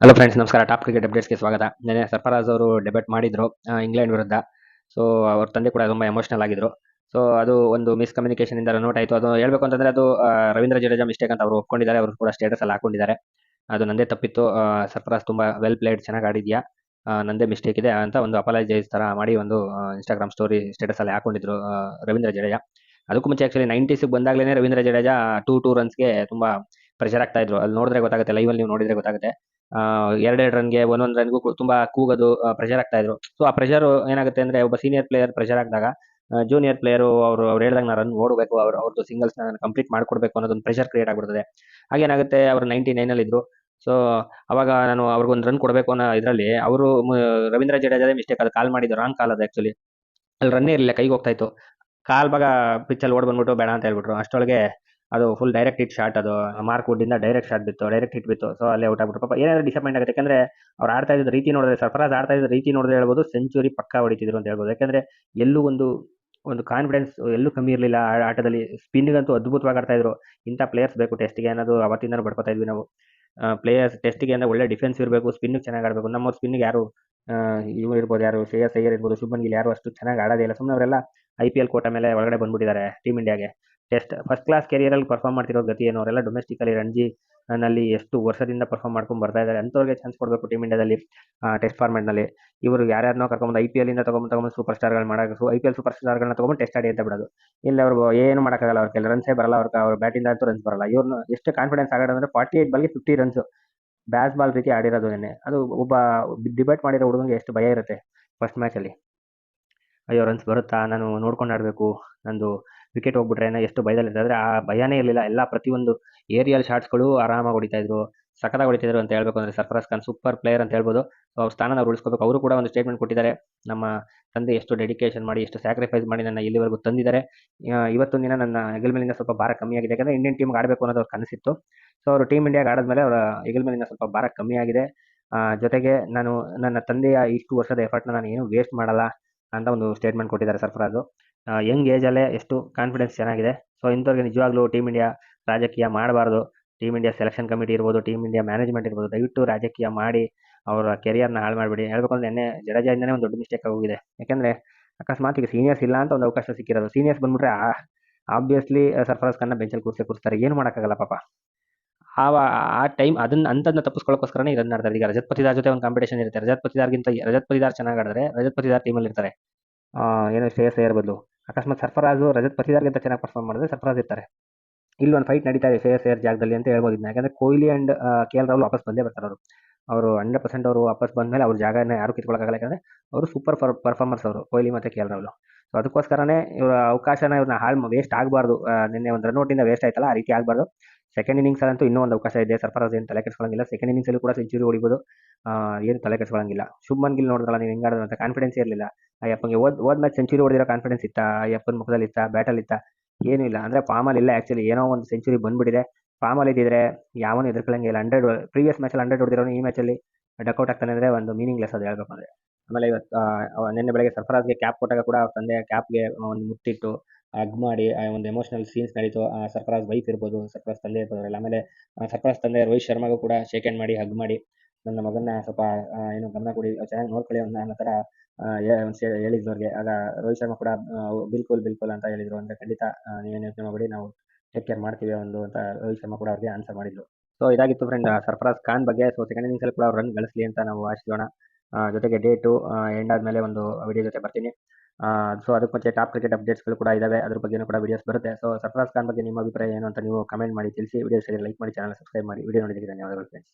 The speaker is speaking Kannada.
ಹಲೋ ಫ್ರೆಂಡ್ಸ್, ನಮಸ್ಕಾರ. ಟಾಪ್ ಕ್ರಿಕೆಟ್ ಅಪ್ಡೇಟ್ಸ್ಗೆ ಸ್ವಾಗತ. ನೆನ್ನೆ ಸರ್ಫರಾಜ್ ಅವರು ಡೆಬ್ಯೂಟ್ ಮಾಡಿದ್ರು ಇಂಗ್ಲೆಂಡ್ ವಿರುದ್ಧ. ಸೊ ಅವ್ರ ತಂದೆ ಕೂಡ ತುಂಬಾ ಎಮೋಷನಲ್ ಆಗಿದ್ರು. ಸೊ ಅದು ಒಂದು ಮಿಸ್ಕಮ್ಯುನಿಕೇಶನ್ ಇಂದ ರನ್ ಔಟ್ ಆಯಿತು. ಅದು ಹೇಳ್ಬೇಕು ಅಂತಂದ್ರೆ ಅದು ರವೀಂದ್ರ ಜಡೇಜಾ ಮಿಸ್ಟೇಕ್ ಅಂತ ಅವರು ಒಪ್ಕೊಂಡಿದ್ದಾರೆ. ಅವರು ಕೂಡ ಸ್ಟೇಟಸ್ ಅಲ್ಲಿ ಹಾಕೊಂಡಿದ್ದಾರೆ. ಅದು ನಂದೇ ತಪ್ಪಿತ್ತು. ಸರ್ಫರಾಜ್ ತುಂಬಾ ವೆಲ್ ಪ್ಲೇಡ್, ಚೆನ್ನಾಗಿ ಆಡಿದ್ಯಾ, ನಂದೇ ಮಿಸ್ಟೇಕ್ ಇದೆ ಅಂತ ಒಂದು ಅಪಾಲಜೈಸ್ ತರ ಮಾಡಿ ಒಂದು ಇನ್ಸ್ಟಾಗ್ರಾಮ್ ಸ್ಟೋರಿ ಸ್ಟೇಟಸ್ ಅಲ್ಲಿ ಹಾಕೊಂಡಿದ್ರು ರವೀಂದ್ರ ಜಡೇಜಾ. ಅದಕ್ಕೂ ಮುಂಚೆ ಆಕ್ಚುಲಿ 90s ಬಂದಾಗ್ಲೇನೆ ರವೀಂದ್ರ ಜಡೇಜಾ ಟೂ ರನ್ಸ್ಗೆ ತುಂಬಾ ಪ್ರೆಷರ್ ಆಗ್ತಾ ಇದ್ರು. ಅಲ್ಲಿ ನೋಡಿದ್ರೆ ಗೊತ್ತಾಗುತ್ತೆ, ಲೈವ್ ಅಲ್ಲಿ ನೀವು ನೋಡಿದ್ರೆ ಗೊತ್ತಾಗುತ್ತೆ. ಎರಡೆರಡು ರನ್ಗೆ ಒಂದೊಂದು ರನ್ಗೂ ತುಂಬಾ ಕೂಗೋದು, ಪ್ರೆಷರ್ ಆಗ್ತಾ ಇದ್ರು. ಸೊ ಆ ಪ್ರೆಷರ್ ಏನಾಗುತ್ತೆ ಅಂದ್ರೆ ಒಬ್ಬ ಸೀನಿಯರ್ ಪ್ಲೇಯರ್ ಪ್ರೆಷರ್ ಆಗಿದಾಗ ಜೂನಿಯರ್ ಪ್ಲೇಯರ್ ಅವ್ರು ಹೇಳ್ದಾಗ ನಾನು ರನ್ ಓಡಬೇಕು, ಅವ್ರದ್ದು ಸಿಂಗಲ್ಸ್ ನಾನು ಕಂಪ್ಲೀಟ್ ಮಾಡ್ಕೊಡ್ಬೇಕು ಅನ್ನೋದೊಂದು ಪ್ರೆಷರ್ ಕ್ರಿಯೇಟ್ ಆಗ್ಬಿಡ್ತದೆ. ಹಾಗೇನಾಗುತ್ತೆ, ಅವರು 99 ಅಲ್ಲಿ ಇದ್ರು. ಸೊ ಅವಾಗ ನಾನು ಅವ್ರಿಗೊಂದು ರನ್ ಕೊಡಬೇಕು ಅನ್ನೋ ಇದರಲ್ಲಿ ಅವರು ರವೀಂದ್ರ ಜಡೇಜಾದೇ ಮಿಸ್ಟೇಕ್. ಅದು ಕಾಲ್ ಮಾಡಿದ್ದು ರಾಂಗ್ ಕಾಲ್ ಅದು ಆಕ್ಚುಲಿ. ಅಲ್ಲಿ ರನ್ನೇ ಇರಲಿಲ್ಲ, ಕೈಗೆ ಹೋಗ್ತಾ ಇತ್ತು. ಕಾಲ್ ಭಾಗ ಪಿಚ್ಚಲ್ಲಿ ಓಡ್ ಬಂದ್ಬಿಟ್ಟು ಬೇಡ ಅಂತ ಹೇಳ್ಬಿಟ್ರು. ಅಷ್ಟೊಳಗೆ ಅದು ಫುಲ್ ಡೈರೆಕ್ಟ್ ಹಿಟ್ ಶಾಟ್. ಅದು ಮಾರ್ಕ್ ವುಡ್ ಇಂದ ಡೈರೆಕ್ಟ್ ಶಾಟ್ ಬಿತ್ತು, ಡೈರೆಕ್ಟ್ ಹಿಟ್ ಬಿತ್ತು. ಸೊ ಅಲ್ಲೇ ಔಟ್ ಆಗ್ಬಿಟ್ರು. ಪಾಪ ಏನಾದ್ರು ಡಿಸಪಾಯಿಂಟ್ ಆಗುತ್ತೆ, ಯಾಕಂದ್ರೆ ಅವ್ರು ಆಡ್ತಾ ಇದ್ದ ರೀತಿ ನೋಡಿದ್ರೆ, ಸರ್ಫರಾಜ್ ಆಡ್ತಾ ಇದ್ದ ರೀತಿ ನೋಡಿದ್ರೆ ಹೇಳ್ಬೋದು ಸೆಂಚುರಿ ಪಕ್ಕಾ ಹೊಡಿತಿದ್ರು ಅಂತ ಹೇಳ್ಬೋದು. ಯಾಕಂದ್ರೆ ಎಲ್ಲೂ ಒಂದು ಒಂದು ಕಾನ್ಫಿಡೆನ್ಸ್ ಎಲ್ಲೂ ಕಮ್ಮಿ ಇರಲಿಲ್ಲ ಆಟದಲ್ಲಿ. ಸ್ಪಿನ್ಗಂತೂ ಅದ್ಭುತವಾಗಿ ಆಡ್ತಾ ಇದ್ರು. ಇಂಥ ಪ್ಲೇಯರ್ಸ್ ಬೇಕು ಟೆಸ್ಟ್ಗೆ ಅನ್ನೋದು ಅವತ್ತಿಂದನೂ ಬಡ್ಕೋತಾ ಇದ್ವಿ ನಾವು. ಪ್ಲೇಯರ್ಸ್ ಟೆಸ್ಟ್ಗೆ ಅಂದ್ರೆ ಒಳ್ಳೆ ಡಿಫೆನ್ಸ್ ಇರಬೇಕು, ಸ್ಪಿನ್ ಚೆನ್ನಾಗಿ ಆಡಬೇಕು. ನಮ್ಮ ಸ್ಪಿನ್ಗೆ ಯಾರು ಇವ್ರು ಇರ್ಬೋದು, ಯಾರು ಶ್ರೇಯಸ್ ಅಯ್ಯರ್ ಇರ್ಬೋದು, ಶುಭ್ಮನ್ ಗಿಲ್, ಯಾರು ಅಷ್ಟು ಚೆನ್ನಾಗಿ ಆಡೋದೇ ಇಲ್ಲ. ಸುಮ್ಮನೆ ಅವರೆಲ್ಲ IPL ಕೋಟ ಮೇಲೆ ಒಳಗಡೆ ಬಂದ್ಬಿಟ್ಟಿದ್ದಾರೆ ಟೀಮ್ ಇಂಡಿಯಾಗೆ. ಟೆಸ್ಟ್ ಫಸ್ಟ್ ಕ್ಲಾಸ್ ಕೆರಿಯರ್ ಅಲ್ಲಿ ಪರ್ಫಾರ್ಮ್ ಮಾಡ್ತಿರೋ ಗತಿ ಏನು? ಅವರೆಲ್ಲ ಡೊಮೆಸ್ಟಿಕ್ ಅಲ್ಲಿ ರಣಜಿ ನಲ್ಲಿ ಎಷ್ಟು ವರ್ಷದಿಂದ ಪರ್ಫಾರ್ಮ್ ಮಾಡ್ಕೊಂಡು ಬರ್ತಾ ಇದ್ದಾರೆ. ಅಂಥವ್ರಿಗೆ ಚಾನ್ಸ್ ಕೊಡಬೇಕು ಟೀಮ್ ಇಂಡಿಯಾದಲ್ಲಿ ಟೆಸ್ಟ್ ಫಾರ್ಮೆಟ್ ನಲ್ಲಿ. ಇವರು ಯಾರ್ಯಾರನೋ ಕರ್ಕೊಂಡ್ಬಂದು IPL ಇಂದ ತಗೊಂಡು ಸೂಪರ್ ಸ್ಟಾರ್ಗಳು ಮಾಡೋದು, IPL ಸೂಪರ್ ಸ್ಟಾರ್ಗಳನ್ನ ತಗೊಂಡು ಟೆಸ್ಟ್ ಆಡಿ ಅಂತ ಬಿಡೋದು. ಇಲ್ಲ ಅವ್ರು ಏನು ಮಾಡೋಕ್ಕಾಗಲ್ಲ, ಅವ್ರ ಕೆಲ ರನ್ಸೇ ಬರಲ್ಲ, ಅವ್ರ ಬ್ಯಾಟಿಂದ ಅಂತೂ ರನ್ಸ್ ಬರಲ್ಲ. ಇವ್ರನ್ನ ಎಷ್ಟು ಕಾನ್ಫಿಡೆನ್ಸ್ ಆಗೋದಂದ್ರೆ 48 ಬಾಲ್ಗೆ 50 ರನ್ಸ್ ಬ್ಯಾಸ್ ಬಾಲ್ ರೀತಿ ಆಡಿರೋದು ನೆನ್ನೆ. ಅದು ಒಬ್ಬ ಡಿಬೇಟ್ ಮಾಡಿರೋ ಹುಡುಗಂಗೆ ಎಷ್ಟು ಭಯ ಇರುತ್ತೆ ಫಸ್ಟ್ ಮ್ಯಾಚ್ ಅಲ್ಲಿ. ಅಯ್ಯೋ ರನ್ಸ್ ಬರುತ್ತಾ, ನಾನು ನೋಡ್ಕೊಂಡು ಆಡಬೇಕು, ನಂದು ವಿಕೆಟ್ ಹೋಗ್ಬಿಟ್ರೆ ಏನೋ ಎಷ್ಟು ಭಯದಲ್ಲಿರುತ್ತೆ. ಆದರೆ ಆ ಭಯನೇ ಇರಲಿಲ್ಲ. ಎಲ್ಲ ಪ್ರತಿಯೊಂದು ಏರಿಯಲ್ ಶಾಟ್ಸ್ಗಳು ಆರಾಮಾಗಿ ಹೊಡಿತಾ ಇದ್ರು, ಸಖತ್ತಾಗಿ ಹೊಡಿತಿದ್ರು ಅಂತ ಹೇಳ್ಬೇಕು. ಅಂದರೆ ಸರ್ಫರಾಜ್ ಖಾನ್ ಸೂಪರ್ ಪ್ಲೇಯರ್ ಅಂತ ಹೇಳ್ಬೋದು. ಸೊ ಅವ್ರ ಸ್ಥಾನ ನಾವು ಉಳಿಸ್ಕೋಬೇಕು. ಅವರು ಕೂಡ ಒಂದು ಸ್ಟೇಟ್ಮೆಂಟ್ ಕೊಟ್ಟಿದ್ದಾರೆ. ನಮ್ಮ ತಂದೆ ಎಷ್ಟು ಡೆಡಿಕೇಶನ್ ಮಾಡಿ, ಎಷ್ಟು ಸ್ಯಾಕ್ರಿಫೈಸ್ ಮಾಡಿ ನನ್ನ ಇಲ್ಲಿವರೆಗೂ ತಂದಿದ್ದಾರೆ. ಇವತ್ತೊಂದು ದಿನ ನನ್ನ ಹೆಗಲ ಮೇಲಿಂದ ಸ್ವಲ್ಪ ಭಾರ ಕಮ್ಮಿ ಆಗಿದೆ. ಯಾಕಂದರೆ ಇಂಡಿಯನ್ ಟೀಮ್ಗೆ ಆಡಬೇಕು ಅನ್ನೋದು ಅವ್ರ ಕನಸಿತ್ತು. ಸೊ ಅವರು ಟೀಮ್ ಇಂಡಿಯಾಗೆ ಆಡಿದ್ಮೇಲೆ ಅವರ ಹೆಗಲ ಮೇಲಿಂದ ಸ್ವಲ್ಪ ಭಾರ ಕಮ್ಮಿ ಆಗಿದೆ. ಜೊತೆಗೆ ನಾನು ನನ್ನ ತಂದೆಯ ಇಷ್ಟು ವರ್ಷದ ಎಫರ್ಟ್ನ ನಾನು ಏನು ವೇಸ್ಟ್ ಮಾಡಲ್ಲ ಅಂತ ಒಂದು ಸ್ಟೇಟ್ಮೆಂಟ್ ಕೊಟ್ಟಿದ್ದಾರೆ ಸರ್ಫರಾಜು. ಯಂಗ್ ಏಜಲ್ಲೇ ಎಷ್ಟು ಕಾನ್ಫಿಡೆನ್ಸ್ ಚೆನ್ನಾಗಿದೆ. ಸೊ ಇಂಥವ್ರಿಗೆ ನಿಜವಾಗ್ಲೂ ಟೀಮ್ ಇಂಡಿಯಾ ರಾಜಕೀಯ ಮಾಡಬಾರ್ದು. ಟೀಮ್ ಇಂಡಿಯಾ ಸೆಲೆಕ್ಷನ್ ಕಮಿಟಿ ಇರ್ಬೋದು, ಟೀಮ್ ಇಂಡಿಯಾ ಮ್ಯಾನೇಜ್ಮೆಂಟ್ ಇರ್ಬೋದು, ದಯವಿಟ್ಟು ರಾಜಕೀಯ ಮಾಡಿ ಅವರ ಕೆರಿಯರ್ನ ಹಾಳು ಮಾಡಬೇಡಿ. ಹೇಳ್ಬೇಕು ಅಂದ್ರೆ ನೆನ್ನೆ ಜಡೇಜಾಯಿಂದನೇ ಒಂದು ದೊಡ್ಡ ಮಿಸ್ಟೇಕ್ ಆಗೋಗಿದೆ. ಯಾಕಂದ್ರೆ ಅಕಸ್ಮಾತ್ ಈಗ ಸೀನಿಯರ್ಸ್ ಇಲ್ಲ ಅಂತ ಒಂದು ಅವಕಾಶ ಸಿಕ್ಕಿರೋದು, ಸೀನಿಯರ್ಸ್ ಬಂದ್ಬಿಟ್ರೆ ಆಬ್ವಿಯಸ್ಲಿ ಸರ್ಫರಾಜ್ ಖಾನ್ನ ಬೆಂಚಲ್ಲಿ ಕೂರಿಸ್ತಾರೆ. ಏನು ಮಾಡೋಕ್ಕಾಗಲ್ಲ ಪಾಪ. ಆ ಟೈಮ್ ಅಂಥದ್ದನ್ನ ತಪ್ಪಿಸ್ಕೊಳ್ಳೋಕ್ಕೋಸ್ಕರನೇ ರನ್ ಆಡ್ತಾರೆ. ಈಗ ರಜತ್ ಪತಿದಾರ್ ಜೊತೆ ಒಂದು ಕಾಂಪಿಟೇಷನ್ ಇರುತ್ತೆ. ರಜತ್ ಪತಿದಾರ್ ಚೆನ್ನಾಗಿ ಆಡಿದ್ರೆ ರಜತ್ ಪತಿದಾರ್ ಟೀಮಲ್ಲಿ ಇರ್ತಾರೆ. ಏನು ಶ್ರೇಯಸ್ ಅಯ್ಯರ್ ಬದಲು ಅಕಸ್ಮಾತ್ ಸರ್ಫರಾಜು ರಜತ್ ಪತಿದಾರ್ಗಿಂತ ಚೆನ್ನಾಗಿ ಪರ್ಫಾರ್ಮ್ ಮಾಡಿದ್ರೆ ಸರ್ಫರಾಜ್ ಇರ್ತಾರೆ. ಇಲ್ಲಿ ಒಂದು ಫೈಟ್ ನಡೀತಾ ಇದೆ ಶ್ರೇಯಸ್ ಅಯ್ಯರ್ ಜಾಗದಲ್ಲಿ ಅಂತ ಹೇಳ್ಬೋದು ಇದನ್ನ. ಯಾಕಂದ್ರೆ ಕೊಹ್ಲಿ ಅಂಡ್ KL ರಾಹುಲ್ ವಾಪಸ್ ಬಂದೇ ಬರ್ತಾರೆ. ಅವರು 100% ಅವರು ವಾಪಸ್ ಬಂದಮೇಲೆ ಅವ್ರ ಜಾಗನ ಯಾರು ಕಿತ್ಕೊಳ್ಳೋಕ್ಕಾಗಲ್ಲ. ಯಾಕಂದ್ರೆ ಅವರು ಸೂಪರ್ ಪರ್ಫಾರ್ಮರ್ಸ್ ಅವರು, ಕೊಹ್ಲಿ ಮತ್ತೆ KL ರಾಹುಲ್. ಸೊ ಅದಕ್ಕೋಸ್ಕರನೇ ಇವರ ಅವಕಾಶನ ಇವ್ರನ್ನ ವೇಸ್ಟ್ ಆಗಬಾರ್ದು. ನಿನ್ನೆ ಒಂದು ರನ್ಔಟಿಂದ ವೇಸ್ಟ್ ಆಯ್ತಲ್ಲ, ಆ ರೀತಿ ಆಗಬಾರ್ದು. ಸೆಕೆಂಡ್ ಇನ್ನಿಂಗ್ಸ್ ಅಂತೂ ಇನ್ನೂ ಒಂದು ಅವಕಾಶ ಇದೆ. ಸರ್ಫರಾಜ್ ಏನು ತಲೆ ಕೆಡಿಸ್ಕೊಳ್ಳಂಗಿಲ್ಲ. ಸೆಕೆಂಡ್ ಇನ್ನಿಂಗ್ಸ್ ಅಲ್ಲಿ ಕೂಡ ಸೆಂಚುರಿ ಹೊಡಿಬೋದು. ಏನು ತಲೆ ಕೆಡಿಸ್ಕೊಳ್ಳಂಗಿಲ್ಲ. ಶುಭ್ಮನ್ ಗಿಲ್ ನೋಡಿದ್ರಲ್ಲ ನೀವು ಹೆಂಗ್ ಆಡಿದ್ರು ಅಂತ, ಕಾನ್ಫಿಡೆನ್ಸ್ ಇರಲಿಲ್ಲ. ಅಯ್ಯಪ್ಪಂಗೆ ಹೋದ್ ಮ್ಯಾಚ್ ಸೆಂಚುರಿ ಹೊಡೆದಿರೋ ಕಾನ್ಫಿಡೆನ್ಸ್ ಇತ್ತಾ? ಅಯ್ಯಪ್ಪನ ಮುಖದಲ್ಲಿ ಇತ್ತಾ? ಬ್ಯಾಟಲ್ಲಿ ಇತ್ತಾ? ಏನೂ ಇಲ್ಲ. ಅಂದ್ರೆ ಫಾರ್ಮಲ್ಲಿ ಇಲ್ಲ. ಆಕ್ಚುಲಿ ಏನೋ ಒಂದು ಸೆಂಚುರಿ ಬಂದ್ಬಿಟ್ಟಿದೆ. ಫಾರ್ಮಲ್ಲಿ ಇದ್ದಿದ್ರೆ ಯಾವನು ಎದುರ್ಕೊಳ್ಳಂಗಿಲ್ಲ. 100 ಪ್ರೀವಿಯಸ್ ಮ್ಯಾಚಲ್ಲಿ 100 ಹೊಡೆದಿರೋನು ಈ ಮ್ಯಾಚಲ್ಲಿ ಡಕ್ಔಟ್ ಆಗ್ತಾನೆ ಅಂದ್ರೆ ಒಂದು ಮೀನಿಂಗ್ಲೆಸ್ ಅದು ಹೇಳ್ಬೇಕು ಅಂದ್ರೆ. ಆಮೇಲೆ ಇವತ್ತು ನಿನ್ನೆ ಬೆಳಗ್ಗೆ ಸರ್ಫರಾಜ್ಗೆ ಕ್ಯಾಪ್ ಕೊಟ್ಟಾಗ ಕೂಡ ಅವ್ರ ತಂದೆ ಕ್ಯಾಪ್ಗೆ ಒಂದು ಮುತ್ತಿಟ್ಟು ಹಗ್ ಮಾಡಿ ಒಂದು ಎಮೋಷನಲ್ ಸೀನ್ಸ್ ನಡೀತು. ಸರ್ಫರಾಜ್ ವೈಫ್ ಇರ್ಬೋದು, ಸರ್ಫರಾಜ್ ತಂದೆ ಇರ್ಬೋದು ಅವರೆಲ್ಲ. ಆಮೇಲೆ ಸರ್ಫರಾಜ್ ತಂದೆ ರೋಹಿತ್ ಶರ್ಮಾಗೂ ಕೂಡ ಶೇಕ್ ಹ್ಯಾಂಡ್ ಮಾಡಿ ಹಗ್ ಮಾಡಿ, ನನ್ನ ಮಗನ್ನ ಸ್ವಲ್ಪ ಏನು ಗಮನ ಕೊಡಿ, ಚೆನ್ನಾಗಿ ನೋಡ್ಕೊಳ್ಳಿ ಅನ್ನೋ ಥರ ಹೇಳಿದ್ರು ಅವ್ರಿಗೆ. ಆಗ ರೋಹಿತ್ ಶರ್ಮಾ ಕೂಡ ಬಿಲ್ಕುಲ್ ಅಂತ ಹೇಳಿದ್ರು. ಅಂದ್ರೆ ಖಂಡಿತ ನೀವೇನು ಯೋಚನೆ ಮಾಡಬೇಡಿ, ನಾವು ಟೇಕ್ ಕೇರ್ ಮಾಡ್ತೀವಿ ಅಂತ ರೋಹಿತ್ ಶರ್ಮಾ ಕೂಡ ಅವ್ರಿಗೆ ಆನ್ಸರ್ ಮಾಡಿದ್ರು. ಸೊ ಇದಾಗಿತ್ತು ಫ್ರೆಂಡ್ ಸರ್ಫರಾಜ್ ಖಾನ್ ಬಗ್ಗೆ. ಸೊ ಸೆಕೆಂಡ್ ಇನ್ನಿಂಗ್ಸ್ ಅಲ್ಲಿ ಕೂಡ ಅವ್ರು ರನ್ ಗಳಿಸಲಿ ಅಂತ ನಾವು ಆಶಿಸೋಣ. ಜೊತೆಗೆ ಡೇ 2 ಎಂಡ್ ಆದಮೇಲೆ ಒಂದು ವಿಡಿಯೋ ಜೊತೆ ಬರ್ತೀನಿ. ಸೊ ಅದಕ್ಕೆ ಮುಂಚೆ ಟಾಪ್ ಕ್ರಿಕೆಟ್ ಅಪ್ಡೇಟ್ಸ್ಗಳು ಕೂಡ ಇದಾವೆ, ಅದ್ರ ಬಗ್ಗೆನೂ ಕೂಡ ವಿಡಿಯೋಸ್ ಬರುತ್ತೆ. ಸೊ ಸರ್ಫರಾಜ್ ಖಾನ್ ಬಗ್ಗೆ ನಿಮ್ಮ ಅಭಿಪ್ರಾಯ ಏನು ಅಂತ ನೀವು ಕಮೆಂಟ್ ಮಾಡಿ ತಿಳಿಸಿ. ವಿಡಿಯೋ ಲೈಕ್ ಮಾಡಿ, ಚಾನಲ್ ಸಬ್ಸ್ಕ್ರೈಬ್ ಮಾಡಿ. ವಿಡಿಯೋ ನೋಡಿದ್ದಕ್ಕೆ ಧನ್ಯವಾದಗಳು ಫ್ರೆಂಡ್ಸ್.